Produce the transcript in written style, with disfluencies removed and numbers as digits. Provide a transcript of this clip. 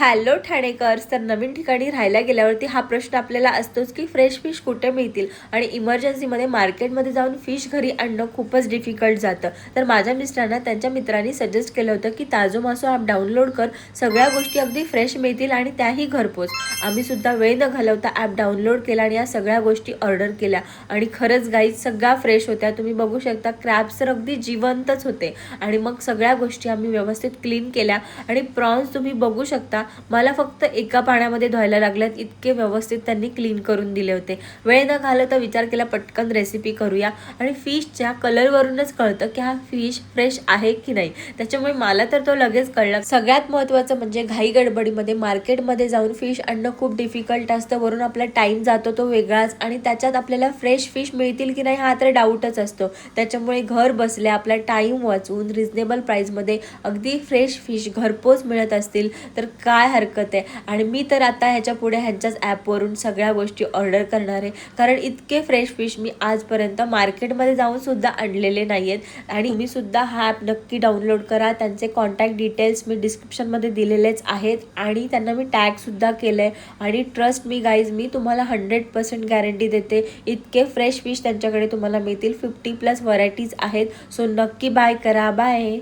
Hello ठाणेकर्स. तर नवीन ठिकाणी राहायला गेल्यावरती हा प्रश्न आपल्याला असतोच की फ्रेश फिश कुठे मिळतील आणि इमर्जन्सीमध्ये मार्केटमध्ये जाऊन फिश घरी आणणं खूपच डिफिकल्ट जातं. तर माझ्या मिस्टरांना त्यांच्या मित्रांनी सजेस्ट केलं होतं की ताजो मासो ॲप डाउनलोड कर, सगळ्या गोष्टी अगदी फ्रेश मिळतील आणि त्याही घरपोच. आम्ही सुद्धा वेळ न घालवता ॲप डाउनलोड केला आणि या सगळ्या गोष्टी ऑर्डर केल्या आणि खरंच गाईज सगळ्या फ्रेश होत्या. तुम्ही बघू शकता क्रॅब्स तर अगदी जिवंतच होते. आणि मग सगळ्या गोष्टी आम्ही व्यवस्थित क्लीन केल्या आणि प्रॉन्स तुम्ही बघू शकता मला फक्त एका पाण्यामध्ये धुवायला लागल्यात, इतके व्यवस्थित त्यांनी क्लीन करून दिले होते. वेळ न घालवता विचार केला पटकन रेसिपी करूया आणि फिशच्या कलरवरूनच कळतं की हा फिश फ्रेश आहे की नाही. त्याच्यामुळे मला तर तो लगेच कळला. सगळ्यात महत्त्वाचं म्हणजे घाई गडबडीमध्ये मार्केटमध्ये जाऊन फिश आणणं खूप डिफिकल्ट असतं. वरून आपला टाईम जातो तो वेगळाच आणि त्याच्यात आपल्याला फ्रेश फिश मिळतील की नाही हा तर डाऊटच असतो. त्याच्यामुळे घर बसल्या आपला टाईम वाचवून रिजनेबल प्राईसमध्ये अगदी फ्रेश फिश घरपोच मिळत असतील तर काय हरकत आहे. आणि मी तर आता ह्याच्या पुढे ह्यांच्याच ॲपवरून सगळ्या गोष्टी ऑर्डर करणार आहे, कारण इतके फ्रेश फिश मी आजपर्यंत मार्केटमध्ये जाऊन सुद्धा आणलेले नाही आहेत. आणि तुम्ही सुद्धा हा ॲप नक्की डाउनलोड करा. त्यांचे कॉन्टॅक्ट डिटेल्स मी डिस्क्रिप्शनमध्ये दिलेलेच आहेत आणि त्यांना मी टॅगसुद्धा केलं आहे. आणि ट्रस्ट मी गाईज, मी तुम्हाला 100% गॅरंटी देते इतके फ्रेश फिश त्यांच्याकडे तुम्हाला मिळतील. 50+ व्हरायटीज आहेत. सो नक्की बाय करा. बाय.